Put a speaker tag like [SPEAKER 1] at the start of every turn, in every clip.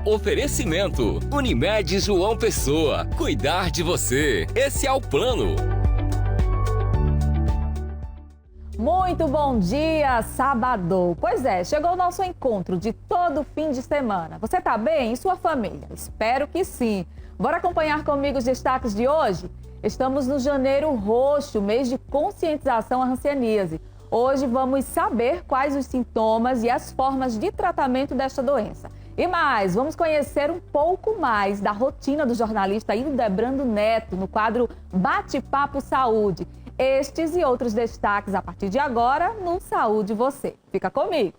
[SPEAKER 1] Oferecimento Unimed João Pessoa. Cuidar de você. Esse é o plano.
[SPEAKER 2] Muito bom dia, sábado. Pois é, chegou o nosso encontro de todo fim de semana. Você tá bem? E sua família? Espero que sim. Bora acompanhar comigo os destaques de hoje? Estamos no Janeiro Roxo, mês de conscientização à hanseníase. Hoje vamos saber quais os sintomas e as formas de tratamento desta doença. E mais, vamos conhecer um pouco mais da rotina do jornalista Hildebrando Neto no quadro Bate-Papo Saúde. Estes e outros destaques a partir de agora no Saúde Você. Fica comigo!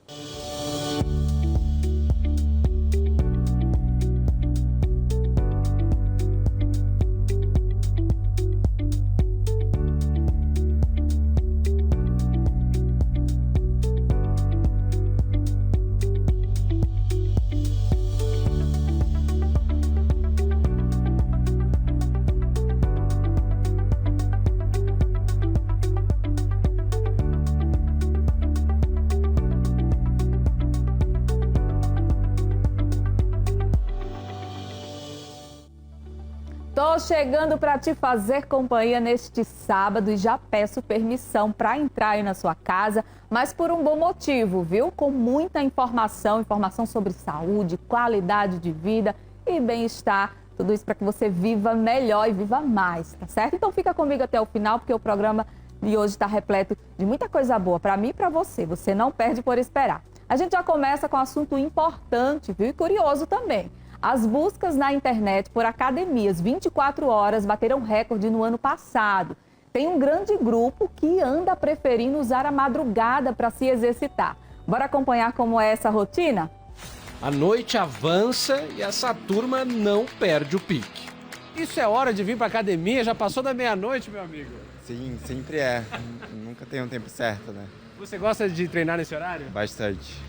[SPEAKER 2] Tô chegando para te fazer companhia neste sábado e já peço permissão para entrar aí na sua casa, mas por um bom motivo, viu? Com muita informação sobre saúde, qualidade de vida e bem-estar. Tudo isso para que você viva melhor e viva mais, tá certo? Então fica comigo até o final, porque o programa de hoje está repleto de muita coisa boa para mim e para você. Você não perde por esperar. A gente já começa com um assunto importante, viu? E curioso também. As buscas na internet por academias 24 horas bateram recorde no ano passado. Tem um grande grupo que anda preferindo usar a madrugada para se exercitar. Bora acompanhar como é essa rotina?
[SPEAKER 3] A noite avança e essa turma não perde o pique. Isso é hora de vir para academia? Já passou da meia-noite, meu amigo?
[SPEAKER 4] Sim, sempre é. Nunca tem um tempo certo, né?
[SPEAKER 3] Você gosta de treinar nesse horário?
[SPEAKER 4] Bastante.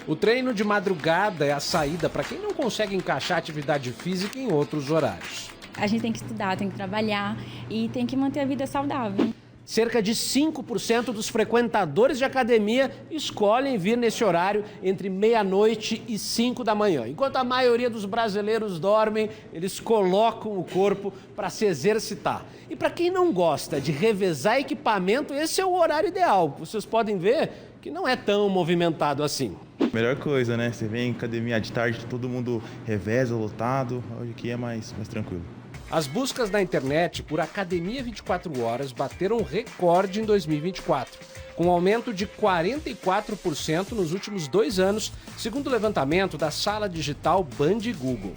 [SPEAKER 3] O treino de madrugada é a saída para quem não consegue encaixar atividade física em outros horários.
[SPEAKER 5] A gente tem que estudar, tem que trabalhar e tem que manter a vida saudável.
[SPEAKER 3] Cerca de 5% dos frequentadores de academia escolhem vir nesse horário entre meia-noite e 5 da manhã. Enquanto a maioria dos brasileiros dormem, eles colocam o corpo para se exercitar. E para quem não gosta de revezar equipamento, esse é o horário ideal. Vocês podem ver que não é tão movimentado assim.
[SPEAKER 6] Melhor coisa, né? Você vem em academia de tarde, todo mundo reveza, lotado. Hoje aqui é mais tranquilo.
[SPEAKER 3] As buscas na internet por academia 24 horas bateram recorde em 2024, com um aumento de 44% nos últimos 2 anos, segundo o levantamento da sala digital Band e Google.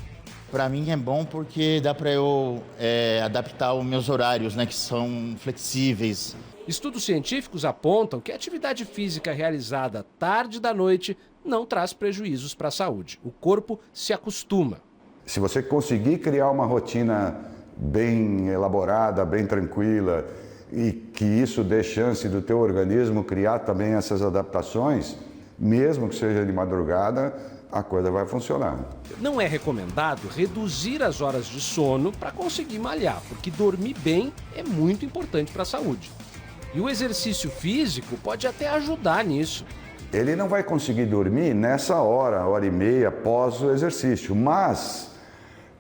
[SPEAKER 7] Para mim é bom porque dá para eu adaptar os meus horários, né, que são flexíveis.
[SPEAKER 3] Estudos científicos apontam que a atividade física realizada tarde da noite não traz prejuízos para a saúde. O corpo se acostuma.
[SPEAKER 8] Se você conseguir criar uma rotina bem elaborada, bem tranquila, e que isso dê chance do teu organismo criar também essas adaptações, mesmo que seja de madrugada, a coisa vai funcionar.
[SPEAKER 3] Não é recomendado reduzir as horas de sono para conseguir malhar, porque dormir bem é muito importante para a saúde. E o exercício físico pode até ajudar nisso.
[SPEAKER 8] Ele não vai conseguir dormir nessa hora e meia após o exercício, mas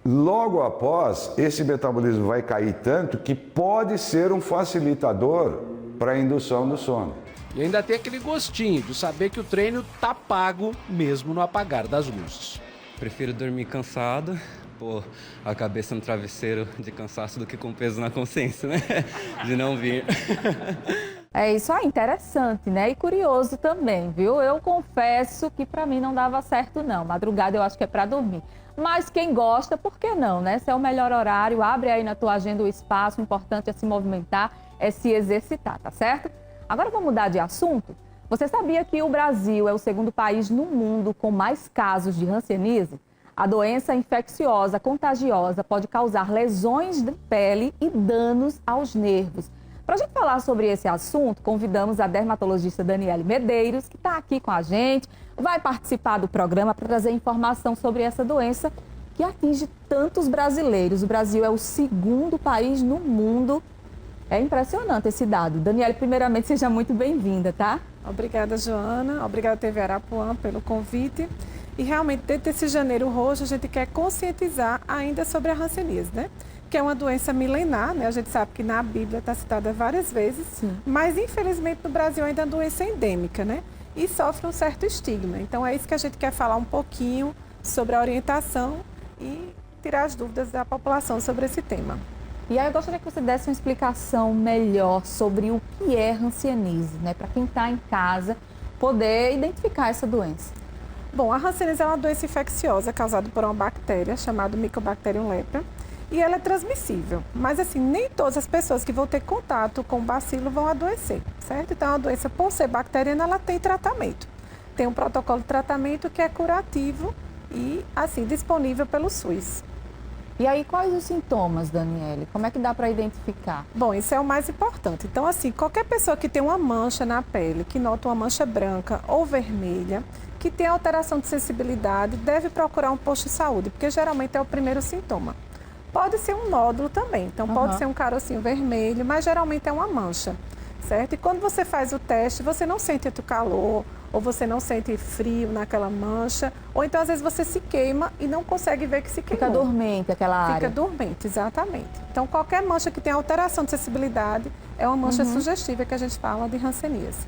[SPEAKER 8] logo após, esse metabolismo vai cair tanto que pode ser um facilitador para a indução do sono.
[SPEAKER 3] E ainda tem aquele gostinho de saber que o treino tá pago mesmo no apagar das luzes.
[SPEAKER 9] Prefiro dormir cansado, pôr a cabeça no travesseiro de cansaço do que com peso na consciência, né? De não vir.
[SPEAKER 2] É isso aí, interessante, né? E curioso também, viu? Eu confesso que para mim não dava certo, não. Madrugada eu acho que é para dormir. Mas quem gosta, por que não, né? Se é o melhor horário, abre aí na tua agenda o espaço, o importante é se movimentar, é se exercitar, tá certo? Agora vamos mudar de assunto? Você sabia que o Brasil é o segundo país no mundo com mais casos de hanseníase? A doença infecciosa contagiosa pode causar lesões de pele e danos aos nervos. Para a gente falar sobre esse assunto, convidamos a dermatologista Daniele Medeiros, que está aqui com a gente, vai participar do programa para trazer informação sobre essa doença que atinge tantos brasileiros. O Brasil é o segundo país no mundo. É impressionante esse dado. Daniele, primeiramente, seja muito bem-vinda, tá?
[SPEAKER 10] Obrigada, Joana. Obrigada, TV Arapuã, pelo convite. E realmente, dentro desse janeiro roxo, a gente quer conscientizar ainda sobre a hanseníase, né? Que é uma doença milenar, né? A gente sabe que na Bíblia está citada várias vezes, mas infelizmente no Brasil ainda é uma doença endêmica, né? E sofre um certo estigma. Então é isso que a gente quer falar um pouquinho sobre a orientação e tirar as dúvidas da população sobre esse tema.
[SPEAKER 2] E aí eu gostaria que você desse uma explicação melhor sobre o que é hanseníase, né? Para quem está em casa poder identificar essa doença.
[SPEAKER 10] Bom, a hanseníase é uma doença infecciosa causada por uma bactéria chamada Mycobacterium lepra. E ela é transmissível, mas assim, nem todas as pessoas que vão ter contato com o bacilo vão adoecer, certo? Então, a doença, por ser bacteriana, ela tem tratamento. Tem um protocolo de tratamento que é curativo e, assim, disponível pelo SUS.
[SPEAKER 2] E aí, quais os sintomas, Daniele? Como é que dá para identificar?
[SPEAKER 10] Bom, isso é o mais importante. Então, assim, qualquer pessoa que tem uma mancha na pele, que nota uma mancha branca ou vermelha, que tem alteração de sensibilidade, deve procurar um posto de saúde, porque geralmente é o primeiro sintoma. Pode ser um nódulo também, então pode ser um carocinho vermelho, mas geralmente é uma mancha, certo? E quando você faz o teste, você não sente o calor, ou você não sente frio naquela mancha, ou então às vezes você se queima e não consegue ver que se queimou.
[SPEAKER 2] Fica dormente aquela área.
[SPEAKER 10] Fica dormente, exatamente. Então qualquer mancha que tenha alteração de sensibilidade é uma mancha sugestiva que a gente fala de hanseníase.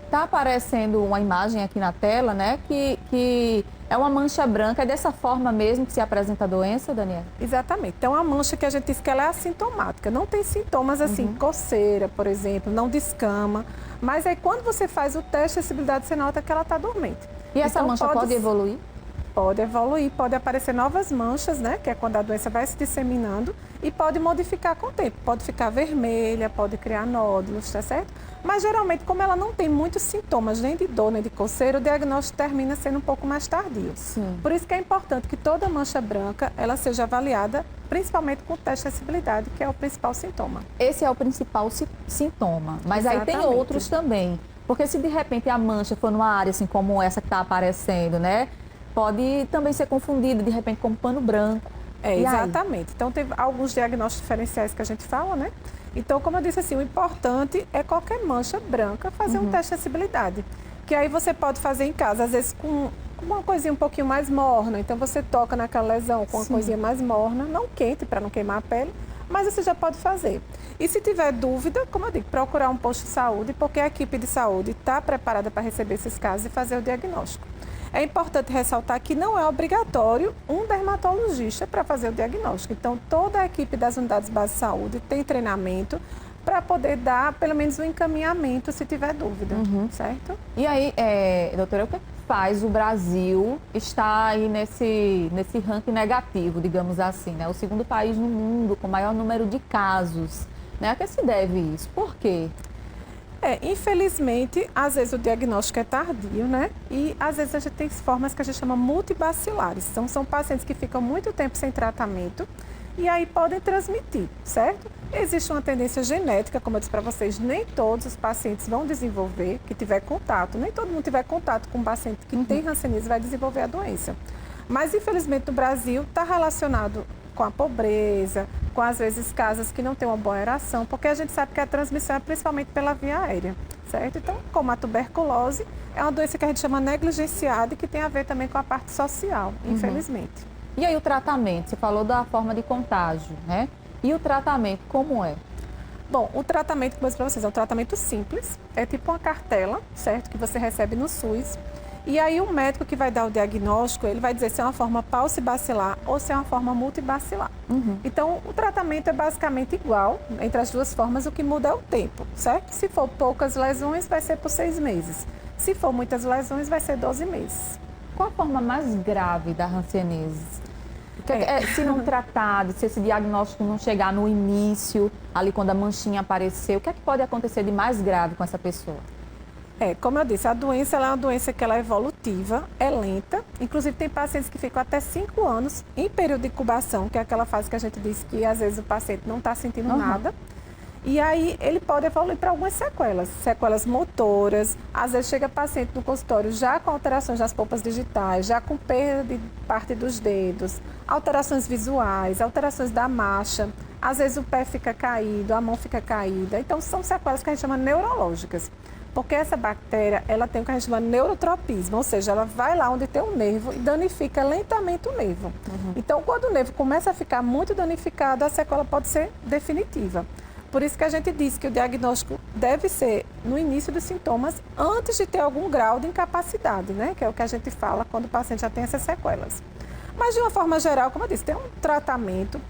[SPEAKER 2] Está aparecendo uma imagem aqui na tela, né, que é uma mancha branca. É dessa forma mesmo que se apresenta a doença, Daniela?
[SPEAKER 10] Exatamente. Então, a mancha que a gente diz que ela é assintomática. Não tem sintomas assim, coceira, por exemplo, não descama. Mas aí, quando você faz o teste de sensibilidade, você nota que ela está dormente.
[SPEAKER 2] E essa mancha pode evoluir?
[SPEAKER 10] Pode evoluir, pode aparecer novas manchas, né? Que é quando a doença vai se disseminando e pode modificar com o tempo. Pode ficar vermelha, pode criar nódulos, tá certo? Mas geralmente, como ela não tem muitos sintomas, nem de dor, nem de coceira, o diagnóstico termina sendo um pouco mais tardio.
[SPEAKER 2] Sim.
[SPEAKER 10] Por isso que é importante que toda mancha branca, ela seja avaliada, principalmente com o teste de sensibilidade, que é o principal sintoma.
[SPEAKER 2] Esse é o principal sintoma, mas
[SPEAKER 10] Exatamente.
[SPEAKER 2] Aí tem outros também. Porque se de repente a mancha for numa área assim como essa que está aparecendo, né? Pode também ser confundida de repente com pano branco.
[SPEAKER 10] Exatamente. Então, tem alguns diagnósticos diferenciais que a gente fala, né? Então, como eu disse assim, o importante é qualquer mancha branca fazer um teste de sensibilidade. Que aí você pode fazer em casa, às vezes com uma coisinha um pouquinho mais morna. Então, você toca naquela lesão com uma coisinha mais morna, não quente para não queimar a pele, mas você já pode fazer. E se tiver dúvida, como eu digo, procurar um posto de saúde, porque a equipe de saúde está preparada para receber esses casos e fazer o diagnóstico. É importante ressaltar que não é obrigatório um dermatologista para fazer o diagnóstico. Então, toda a equipe das unidades básicas de saúde tem treinamento para poder dar, pelo menos, um encaminhamento se tiver dúvida, certo?
[SPEAKER 2] E aí, doutora, o que faz o Brasil estar aí nesse ranking negativo, digamos assim, né? O segundo país no mundo com maior número de casos, né? A que se deve isso? Por quê?
[SPEAKER 10] Infelizmente, às vezes o diagnóstico é tardio, né? E às vezes a gente tem formas que a gente chama multibacilares. Então, são pacientes que ficam muito tempo sem tratamento e aí podem transmitir, certo? Existe uma tendência genética, como eu disse para vocês, nem todos os pacientes vão desenvolver, que tiver contato, nem todo mundo tiver contato com um paciente que tem hanseníase vai desenvolver a doença. Mas, infelizmente, no Brasil, está relacionado com a pobreza, com, às vezes, casas que não têm uma boa aeração, porque a gente sabe que a transmissão é principalmente pela via aérea, certo? Então, como a tuberculose, é uma doença que a gente chama negligenciada e que tem a ver também com a parte social, infelizmente.
[SPEAKER 2] E aí o tratamento? Você falou da forma de contágio, né? E o tratamento, como é?
[SPEAKER 10] Bom, o tratamento, como eu disse para vocês, é um tratamento simples, é tipo uma cartela, certo? Que você recebe no SUS. E aí o médico que vai dar o diagnóstico, ele vai dizer se é uma forma paucibacilar ou se é uma forma multibacilar. Então, o tratamento é basicamente igual entre as duas formas, o que muda é o tempo, certo? Se for poucas lesões, vai ser por 6 meses. Se for muitas lesões, vai ser 12 meses.
[SPEAKER 2] Qual a forma mais grave da hanseníase? Se não tratado, se esse diagnóstico não chegar no início, ali quando a manchinha apareceu, o que é que pode acontecer de mais grave com essa pessoa?
[SPEAKER 10] Como eu disse, a doença ela é uma doença que ela é evolutiva, é lenta. Inclusive, tem pacientes que ficam até 5 anos em período de incubação, que é aquela fase que a gente diz que, às vezes, o paciente não está sentindo nada. E aí, ele pode evoluir para algumas sequelas motoras. Às vezes, chega paciente no consultório já com alterações das polpas digitais, já com perda de parte dos dedos, alterações visuais, alterações da marcha. Às vezes, o pé fica caído, a mão fica caída. Então, são sequelas que a gente chama neurológicas. Porque essa bactéria, ela tem o que a gente chama de neurotropismo, ou seja, ela vai lá onde tem um nervo e danifica lentamente o nervo. Então, quando o nervo começa a ficar muito danificado, a sequela pode ser definitiva. Por isso que a gente diz que o diagnóstico deve ser no início dos sintomas, antes de ter algum grau de incapacidade, né? Que é o que a gente fala quando o paciente já tem essas sequelas. Mas, de uma forma geral, como eu disse, tem um tratamento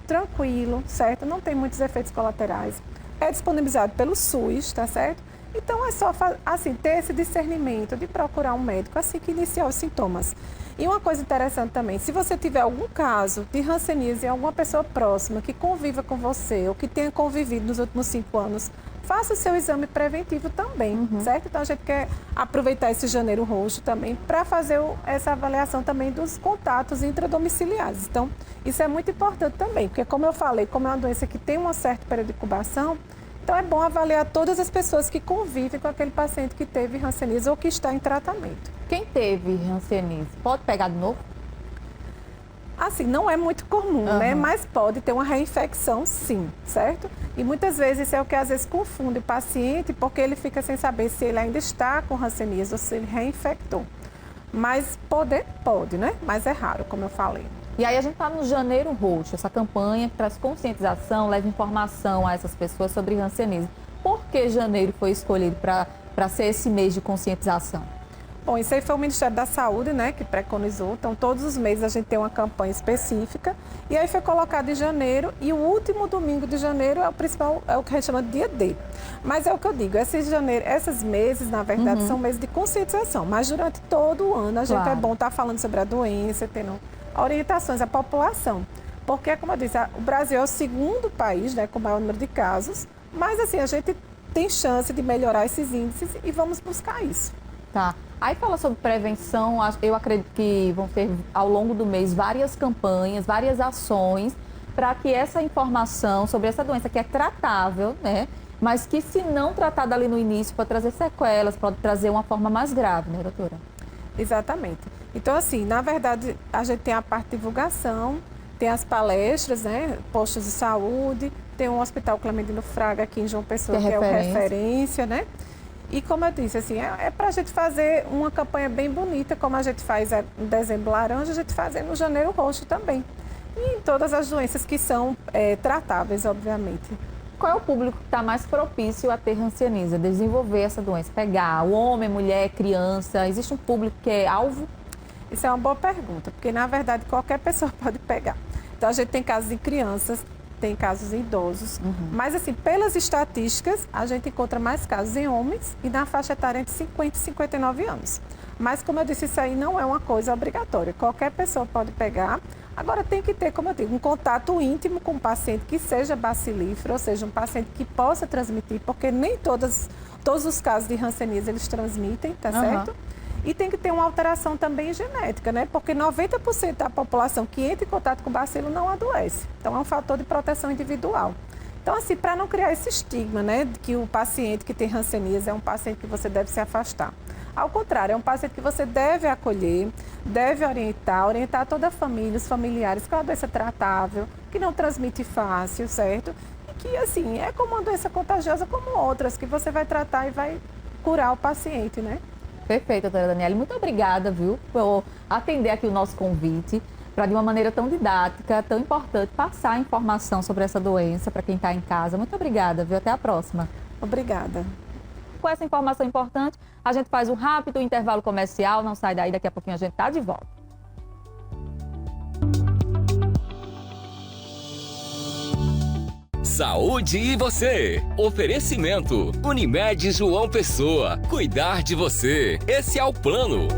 [SPEAKER 10] tranquilo, certo? Não tem muitos efeitos colaterais. É disponibilizado pelo SUS, tá certo? Então, é só assim, ter esse discernimento de procurar um médico assim que iniciar os sintomas. E uma coisa interessante também, se você tiver algum caso de hanseníase em alguma pessoa próxima que conviva com você ou que tenha convivido nos últimos 5 anos, faça o seu exame preventivo também, certo? Então, a gente quer aproveitar esse janeiro roxo também para fazer essa avaliação também dos contatos intradomiciliares. Então, isso é muito importante também, porque como eu falei, como é uma doença que tem um certo período de incubação, então é bom avaliar todas as pessoas que convivem com aquele paciente que teve hanseníase ou que está em tratamento.
[SPEAKER 2] Quem teve hanseníase pode pegar de novo?
[SPEAKER 10] Assim, não é muito comum, né? Mas pode ter uma reinfecção, sim, certo? E muitas vezes isso é o que às vezes confunde o paciente, porque ele fica sem saber se ele ainda está com hanseníase ou se ele reinfectou. Mas pode, né? Mas é raro, como eu falei.
[SPEAKER 2] E aí a gente está no Janeiro Roxo, essa campanha que traz conscientização, leva informação a essas pessoas sobre hanseníase. Por que janeiro foi escolhido para ser esse mês de conscientização?
[SPEAKER 10] Bom, isso aí foi o Ministério da Saúde, né, que preconizou. Então, todos os meses a gente tem uma campanha específica. E aí foi colocado em janeiro. E o último domingo de janeiro é o principal, é o que a gente chama de dia D. Mas é o que eu digo, esses meses, na verdade, são meses de conscientização. Mas durante todo o ano, a gente é bom estar falando sobre a doença, tendo orientações à população. Porque, como eu disse, o Brasil é o segundo país, né, com o maior número de casos. Mas, assim, a gente tem chance de melhorar esses índices e vamos buscar isso.
[SPEAKER 2] Tá. Aí fala sobre prevenção, eu acredito que vão ter ao longo do mês várias campanhas, várias ações para que essa informação sobre essa doença que é tratável, né? Mas que se não tratada ali no início pode trazer sequelas, pode trazer uma forma mais grave, né, doutora?
[SPEAKER 10] Exatamente. Então, assim, na verdade, a gente tem a parte de divulgação, tem as palestras, né? Postos de saúde, tem um Hospital Clementino Fraga aqui em João Pessoa, que é o referência, né? E como eu disse, assim, é para a gente fazer uma campanha bem bonita, como a gente faz em dezembro laranja, a gente faz no janeiro roxo também. E em todas as doenças que são tratáveis, obviamente.
[SPEAKER 2] Qual é o público que está mais propício a ter hanseníase, a desenvolver essa doença? Pegar o homem, mulher, criança? Existe um público que é alvo?
[SPEAKER 10] Isso é uma boa pergunta, porque na verdade qualquer pessoa pode pegar. Então a gente tem casos em crianças, tem casos em idosos, mas assim, pelas estatísticas, a gente encontra mais casos em homens e na faixa etária entre 50 e 59 anos. Mas como eu disse, isso aí não é uma coisa obrigatória, qualquer pessoa pode pegar. Agora tem que ter, como eu digo, um contato íntimo com o paciente que seja bacilífero, ou seja, um paciente que possa transmitir, porque nem todos os casos de hanseníase eles transmitem, tá certo? E tem que ter uma alteração também genética, né? Porque 90% da população que entra em contato com o bacilo não adoece. Então, é um fator de proteção individual. Então, assim, para não criar esse estigma, né? De que o paciente que tem hanseníase é um paciente que você deve se afastar. Ao contrário, é um paciente que você deve acolher, deve orientar toda a família, os familiares, que é uma doença tratável, que não transmite fácil, certo? E que, assim, é como uma doença contagiosa como outras, que você vai tratar e vai curar o paciente, né?
[SPEAKER 2] Perfeito, doutora Daniele. Muito obrigada, viu, por atender aqui o nosso convite, para de uma maneira tão didática, tão importante, passar a informação sobre essa doença para quem está em casa. Muito obrigada, viu? Até a próxima.
[SPEAKER 10] Obrigada.
[SPEAKER 2] Com essa informação importante, a gente faz um rápido intervalo comercial. Não sai daí, daqui a pouquinho a gente está de volta.
[SPEAKER 1] Saúde e você. Oferecimento. Unimed João Pessoa. Cuidar de você. Esse é o plano.